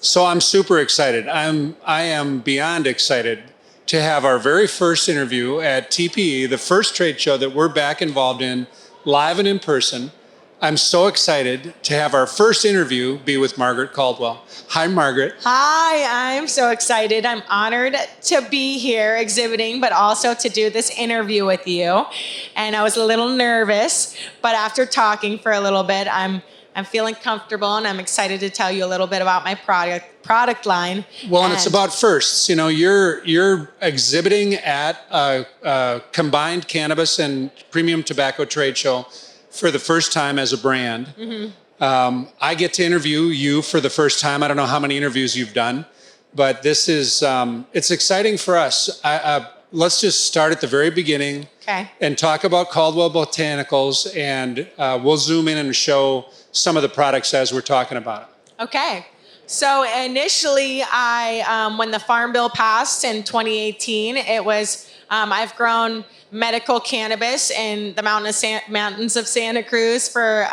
So I'm super excited. I am beyond excited to have our very first interview at TPE, the first trade show that we're back involved in, live and in person. I'm so excited to have our first interview be with Margaret Caldwell. Hi, Margaret. Hi, I'm so excited. I'm honored to be here exhibiting, but also to do this interview with you. And I was a little nervous, but after talking for a little bit, I'm feeling comfortable, and I'm excited to tell you a little bit about my product line. Well, and it's about firsts. You know, you're exhibiting at a combined cannabis and premium tobacco trade show for the first time as a brand. Mm-hmm. I get to interview you for the first time. I don't know how many interviews you've done, but this is it's exciting for us. Let's just start at the very beginning. Okay. And talk about Caldwell Botanicals, and we'll zoom in and show some of the products as we're talking about it. Okay. So initially, when the Farm Bill passed in 2018, it was, I've grown medical cannabis in the mountains of Santa Cruz for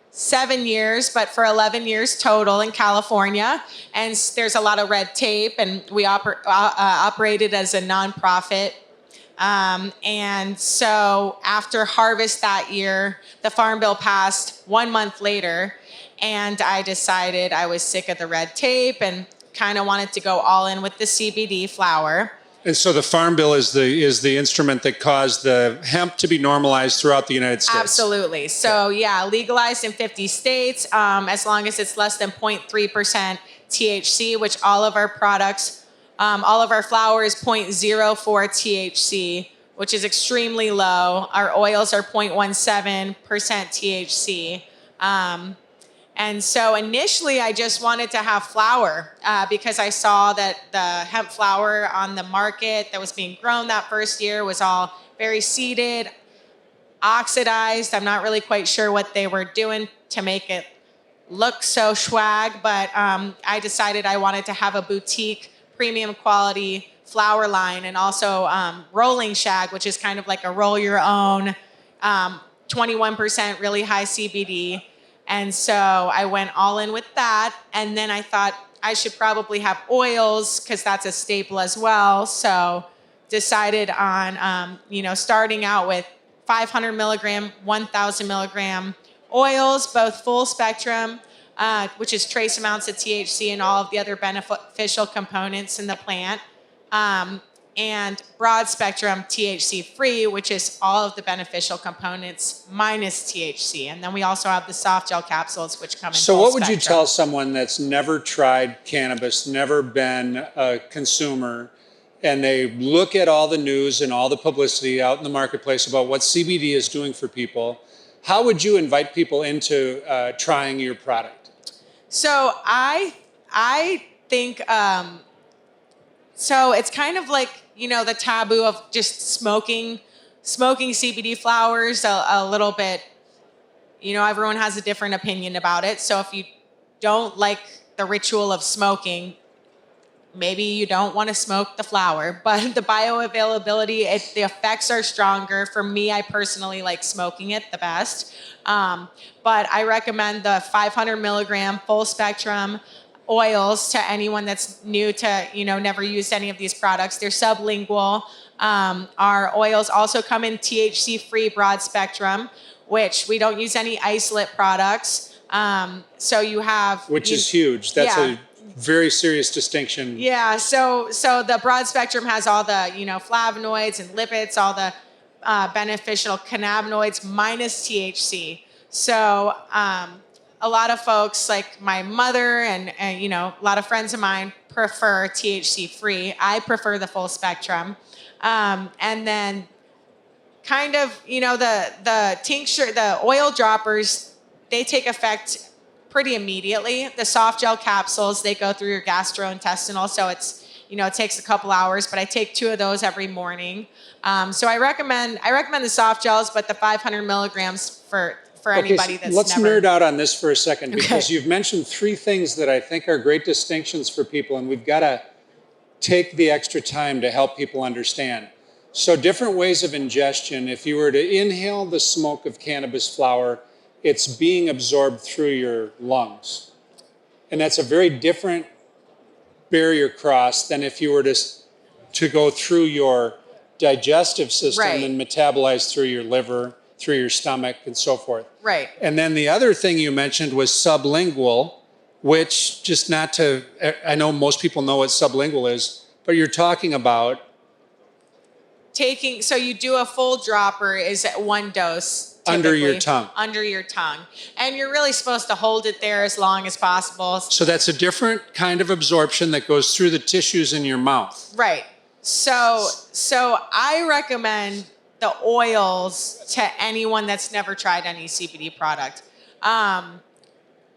7 years, but for 11 years total in California. And there's a lot of red tape, and we operated as a nonprofit. And so after harvest that year, the Farm Bill passed 1 month later, and I decided I was sick of the red tape and kind of wanted to go all in with the CBD flower. And so the Farm Bill is the instrument that caused the hemp to be normalized throughout the United States. Absolutely. So yeah, legalized in 50 states, as long as it's less than 0.3% THC, which all of our products, all of our flower is 0.04 THC, which is extremely low. Our oils are 0.17% THC. And so initially I just wanted to have flower because I saw that the hemp flower on the market that was being grown that first year was all very seeded, oxidized. I'm not really quite sure what they were doing to make it look so swag, but I decided I wanted to have a boutique premium quality flower line, and also rolling shag, which is kind of like a roll your own, 21% really high CBD. And so I went all in with that. And then I thought I should probably have oils because that's a staple as well. So decided on, starting out with 500 milligram, 1,000 milligram oils, both full spectrum, which is trace amounts of THC and all of the other beneficial components in the plant, and broad spectrum THC free, which is all of the beneficial components minus THC. And then we also have the soft gel capsules, which come in So full what would spectrum. you tell someone that's never tried cannabis, never been a consumer, and they look at all the news and all the publicity out in the marketplace about what CBD is doing for people? How would you invite people into trying your product? So I think, so it's kind of like, the taboo of just smoking CBD flowers a little bit. Everyone has a different opinion about it. So if you don't like the ritual of smoking, maybe you don't want to smoke the flower, but the bioavailability, the effects are stronger. For me, I personally like smoking it the best. But I recommend the 500 milligram full spectrum oils to anyone that's new to, never used any of these products. They're sublingual. Our oils also come in THC-free broad spectrum, which we don't use any isolate products. So you have... Which is huge. That's a very serious distinction. Yeah, so the broad spectrum has all the, flavonoids and lipids, all the beneficial cannabinoids minus THC. So a lot of folks, like my mother and a lot of friends of mine, prefer THC free. I prefer the full spectrum. And then kind of, the tincture, the oil droppers, they take effect pretty immediately. The soft gel capsules, they go through your gastrointestinal, so it's, it takes a couple hours, but I take 2 of those every morning. So I recommend the soft gels, but the 500 milligrams for anybody that's let's never... nerd out on this for a second, because you've mentioned 3 things that I think are great distinctions for people, and we've got to take the extra time to help people understand. So different ways of ingestion. If you were to inhale the smoke of cannabis flower, it's being absorbed through your lungs. And that's a very different barrier cross than if you were to go through your digestive system Right. and metabolize through your liver, through your stomach, and so forth. Right. And then the other thing you mentioned was sublingual, which just not to, I know most people know what sublingual is, but you're talking about so you do a full dropper is at 1 dose. under your typically, tongue. Under your tongue. And you're really supposed to hold it there as long as possible. So that's a different kind of absorption that goes through the tissues in your mouth. Right. So I recommend the oils to anyone that's never tried any CBD product.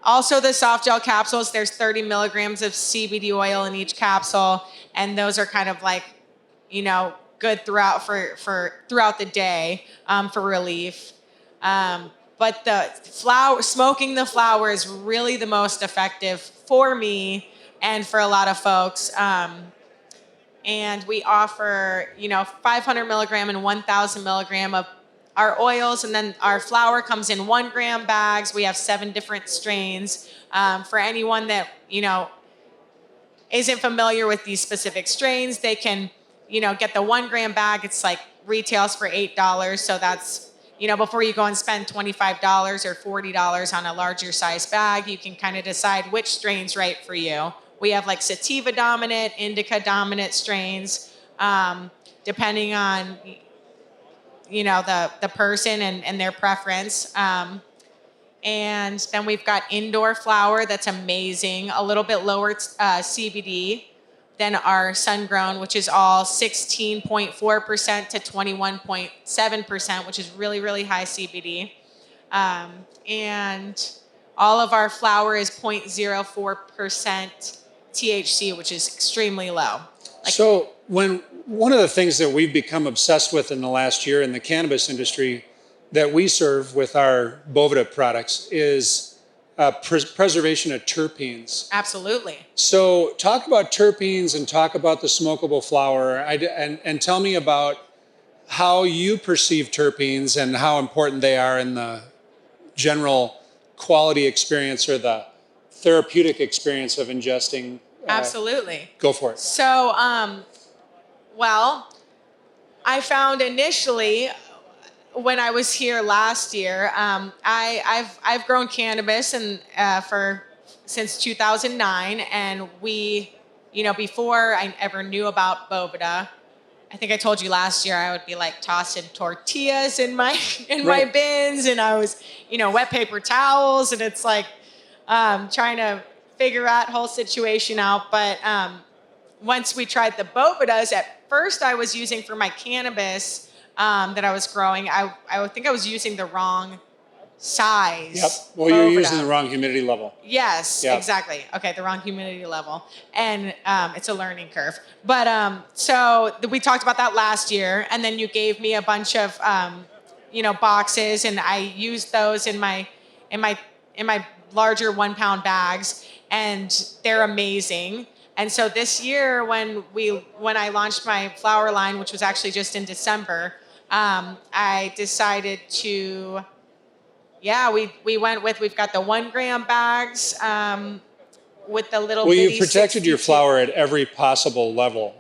Also, the soft gel capsules, there's 30 milligrams of CBD oil in each capsule, and those are kind of like, good throughout throughout the day for relief. But smoking the flower is really the most effective for me and for a lot of folks. And we offer, 500 milligram and 1,000 milligram of our oils, and then our flower comes in 1 gram bags. We have 7 different strains. For anyone that, isn't familiar with these specific strains, they can, get the 1 gram bag. It's like retails for $8. So that's, before you go and spend $25 or $40 on a larger size bag, you can kind of decide which strain's right for you. We have like sativa dominant, indica dominant strains, depending on, the person and their preference. And then we've got indoor flower that's amazing, a little bit lower CBD than our sun-grown, which is all 16.4% to 21.7%, which is really, really high CBD. And all of our flower is 0.04% THC, which is extremely low. So one of the things that we've become obsessed with in the last year in the cannabis industry that we serve with our Boveda products is preservation of terpenes. Absolutely. So talk about terpenes and talk about the smokable flower and tell me about how you perceive terpenes and how important they are in the general quality experience or the therapeutic experience of ingesting. Absolutely. Go for it. So, I found initially when I was here last year, I've grown cannabis since 2009, and we, before I ever knew about Boveda, I think I told you last year I would be like tossing tortillas in my my bins, and I was, wet paper towels, and it's like trying to figure that whole situation out. But once we tried the Bovedas, at first I was using for my cannabis that I was growing. I think I was using the wrong size. Yep. Well, you're using the wrong humidity level. Yes, Yep. Exactly. Okay, the wrong humidity level. And it's a learning curve. But so we talked about that last year, and then you gave me a bunch of boxes, and I used those in my larger 1 pound bags, and they're amazing. And so this year when I launched my flower line, which was actually just in December, I decided to, we've got the 1 gram bags with the little bitty. Well, you protected your flower at every possible level.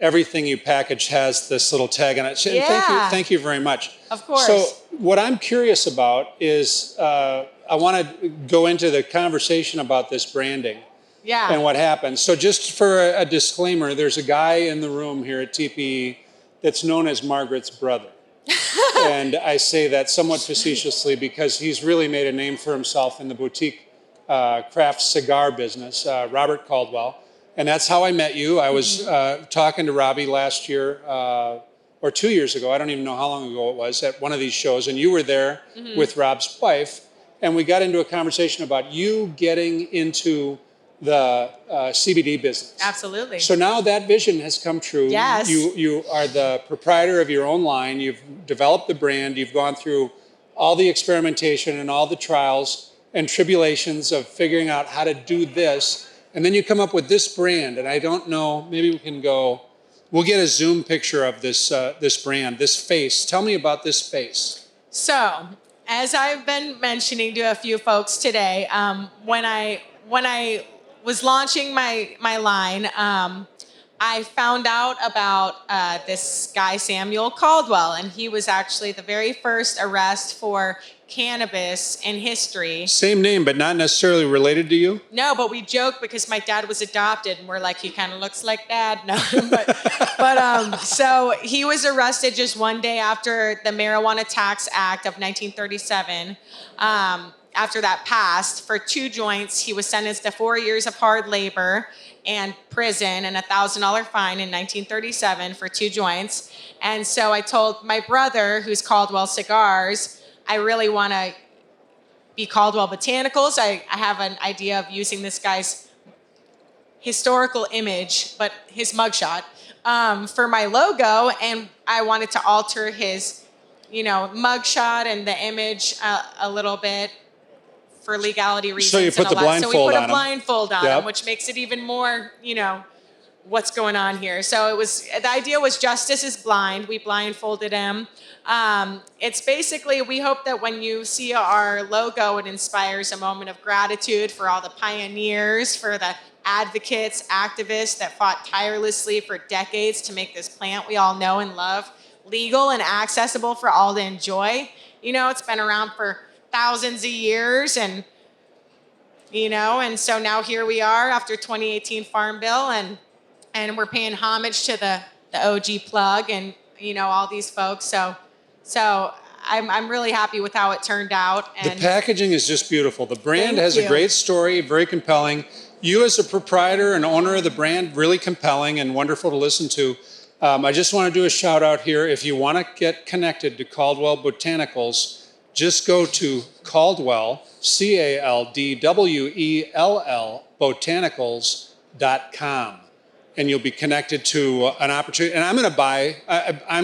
Everything you package has this little tag on it. Yeah. Thank you very much. Of course. So what I'm curious about is I want to go into the conversation about this branding. Yeah. And what happens. So just for a disclaimer, there's a guy in the room here at TPE that's known as Margaret's brother. And I say that somewhat facetiously because he's really made a name for himself in the boutique craft cigar business, Robert Caldwell. And that's how I met you. I was talking to Robbie last year or 2 years ago. I don't even know how long ago it was at one of these shows. And you were there with Rob's wife. And we got into a conversation about you getting into the CBD business. Absolutely. So now that vision has come true. Yes. You are the proprietor of your own line. You've developed the brand. You've gone through all the experimentation and all the trials and tribulations of figuring out how to do this. And then you come up with this brand. And I don't know, maybe we'll get a Zoom picture of this brand, this face. Tell me about this face. when when I was launching my line, I found out about this guy, Samuel Caldwell, and he was actually the very first arrest for cannabis in history. Same name, but not necessarily related to you? No, but we joke because my dad was adopted, and we're like, he kind of looks like dad. No, so he was arrested just one day after the Marijuana Tax Act of 1937. After that passed, for 2 joints, he was sentenced to 4 years of hard labor and prison and a $1,000 fine in 1937 for 2 joints. And so I told my brother, who's Caldwell Cigars, I really want to be Caldwell Botanicals. I have an idea of using this guy's historical image, but his mugshot, for my logo. And I wanted to alter his, mugshot and the image a little bit for legality reasons. So you put the blindfold on him. So we put a blindfold on Yep. him, which makes it even more, what's going on here. So the idea was justice is blind. We blindfolded him. It's basically, we hope that when you see our logo, it inspires a moment of gratitude for all the pioneers, for the advocates, activists that fought tirelessly for decades to make this plant we all know and love legal and accessible for all to enjoy. It's been around for thousands of years, and so now here we are after 2018 Farm Bill, and we're paying homage to the OG plug and all these folks. So I'm really happy with how it turned out. And the packaging is just beautiful. The brand Thank has you. a great story, very compelling. You as a proprietor and owner of the brand, really compelling and wonderful to listen to. I just want to do a shout out here. If you want to get connected to Caldwell Botanicals, just go to Caldwell, Caldwell, botanicals.com. And you'll be connected to an opportunity. And I'm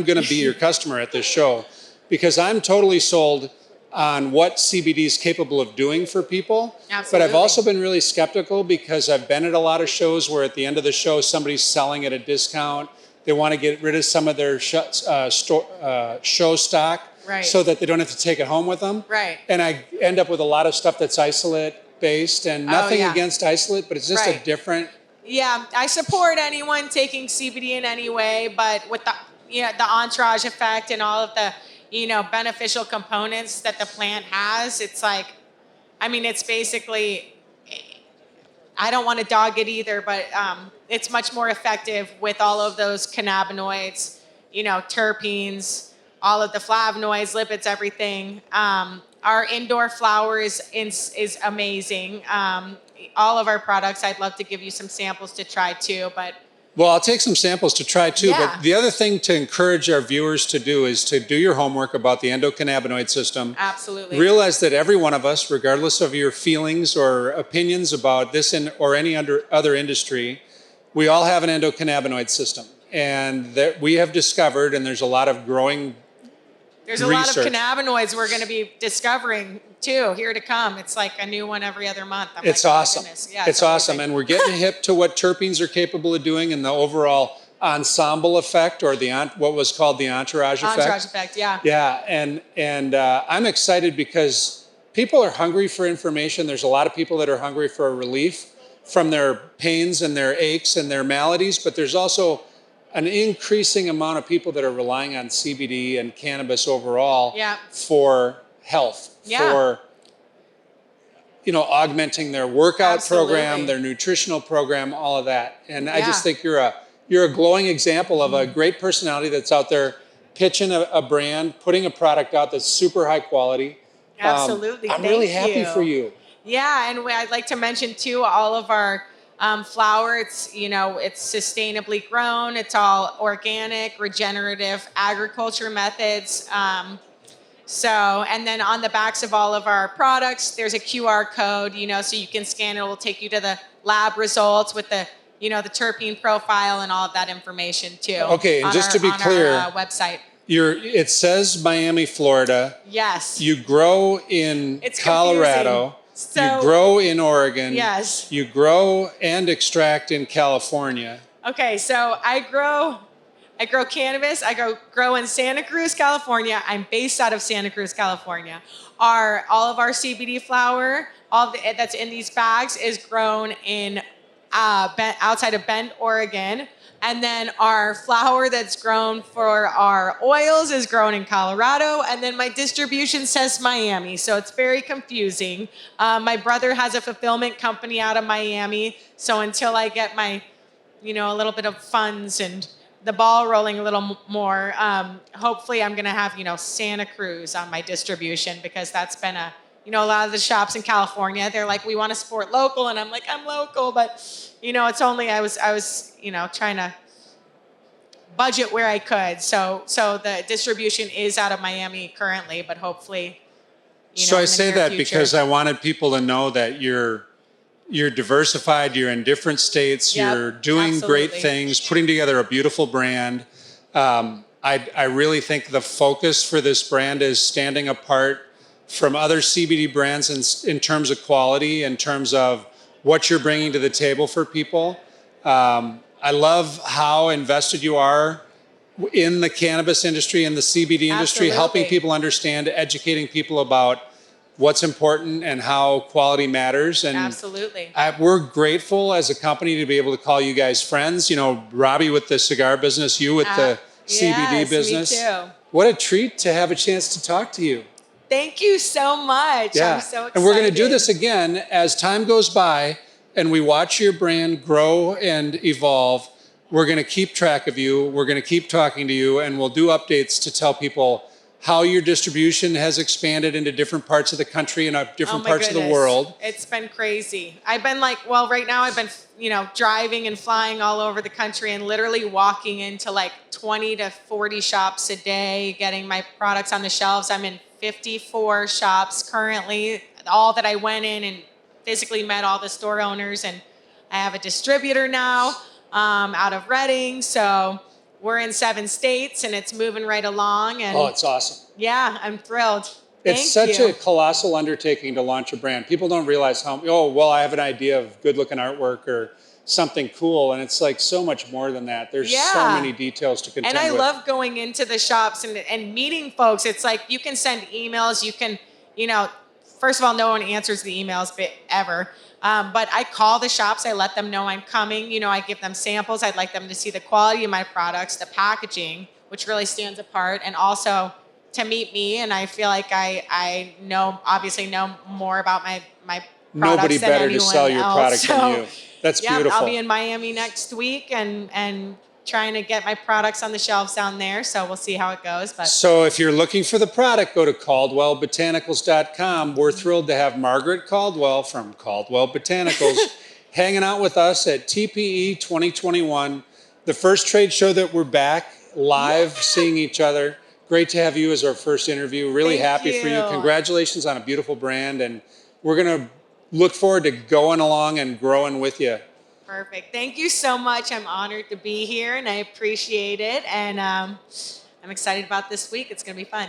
going to be your customer at this show because I'm totally sold on what CBD is capable of doing for people. Absolutely. But I've also been really skeptical because I've been at a lot of shows where at the end of the show, somebody's selling at a discount. They want to get rid of some of their show stock, right, so that they don't have to take it home with them. Right. And I end up with a lot of stuff that's isolate based, and nothing against isolate, but it's just a different. Yeah, I support anyone taking CBD in any way, but with the entourage effect and all of the beneficial components that the plant has, it's like, it's basically, I don't want to dog it either, but it's much more effective with all of those cannabinoids, terpenes, all of the flavonoids, lipids, everything. Our indoor flower is amazing. All of our products, I'd love to give you some samples to try too, but. Well, I'll take some samples to try too, Yeah. but the other thing to encourage our viewers to do is to do your homework about the endocannabinoid system. Absolutely. Realize that every one of us, regardless of your feelings or opinions about this or any other industry, we all have an endocannabinoid system. And that we have discovered, and there's a lot of growing There's a lot of cannabinoids we're going to be discovering too, here to come. It's like a new one every other month. It's awesome. Yeah, it's awesome. And we're getting hip to what terpenes are capable of doing and the overall ensemble effect, or what was called the entourage effect. Entourage effect, yeah. Yeah, and I'm excited because people are hungry for information. There's a lot of people that are hungry for a relief from their pains and their aches and their maladies, but there's also an increasing amount of people that are relying on CBD and cannabis overall for health, for augmenting their workout program, their nutritional program, all of that. And I just think you're a glowing example of a great personality that's out there pitching a brand, putting a product out that's super high quality. Absolutely. I'm really happy for you. Yeah, and I'd like to mention too, all of our flower, it's sustainably grown. It's all organic, regenerative agriculture methods. And then on the backs of all of our products, there's a QR code, so you can scan it. It will take you to the lab results with the, the terpene profile and all of that information too. Okay, and just to be clear, our website. It says Miami, Florida. Yes. You grow in Colorado. So, you grow in Oregon. Yes. You grow and extract in California. Okay, so I grow cannabis. I grow in Santa Cruz, California. I'm based out of Santa Cruz, California. All of our CBD flower that's in these bags is grown in outside of Bend, Oregon. And then our flower that's grown for our oils is grown in Colorado. And then my distribution says Miami. So it's very confusing. My brother has a fulfillment company out of Miami. So until I get my, a little bit of funds and the ball rolling a little more, hopefully I'm going to have, Santa Cruz on my distribution, because that's been a lot of the shops in California, they're like, we want to support local. And I'm like, I'm local, but it's only, I was, trying to budget where I could. So the distribution is out of Miami currently, but hopefully, So I in the say near that future. because I wanted people to know that you're diversified, you're in different states, Yep, you're doing great absolutely. things, putting together a beautiful brand. I really think the focus for this brand is standing apart from other CBD brands in terms of quality, in terms of what you're bringing to the table for people. I love how invested you are in the cannabis industry and the CBD industry, helping Absolutely. people understand, educating people about what's important and how quality matters. And Absolutely. we're grateful as a company to be able to call you guys friends. Robbie with the cigar business, you with the CBD yes, business. me too. What a treat to have a chance to talk to you. Thank you so much. Yeah. I'm so excited. And we're going to do this again as time goes by and we watch your brand grow and evolve. We're going to keep track of you. We're going to keep talking to you, and we'll do updates to tell people how your distribution has expanded into different parts of the country and different parts of the world. It's been crazy. I've been right now I've been, driving and flying all over the country and literally walking into like 20 to 40 shops a day, getting my products on the shelves. I'm in 54 shops currently, all that I went in and physically met all the store owners, and I have a distributor now out of Reading. So we're in 7 states and it's moving right along. And It's awesome. yeah, I'm thrilled. It's such a colossal undertaking to launch a brand. People don't realize how, I have an idea of good looking artwork or something cool. And it's like so much more than that. There's so many details to contend with. And I love going into the shops and meeting folks. It's like you can send emails. You can, first of all, no one answers the emails ever. But I call the shops. I let them know I'm coming. I give them samples. I'd like them to see the quality of my products, the packaging, which really stands apart, and also to meet me. And I feel like I obviously know more about my products Nobody than better to anyone sell your else. product than you. That's beautiful. I'll be in Miami next week and trying to get my products on the shelves down there. So we'll see how it goes. But so if you're looking for the product, go to caldwellbotanicals.com. We're thrilled to have Margaret Caldwell from Caldwell Botanicals hanging out with us at TPE 2021, the first trade show that we're back live, seeing each other. Great to have you as our first interview. Really happy for you. Congratulations on a beautiful brand. And we're going to look forward to going along and growing with you. Perfect. Thank you so much. I'm honored to be here and I appreciate it. And I'm excited about this week. It's going to be fun.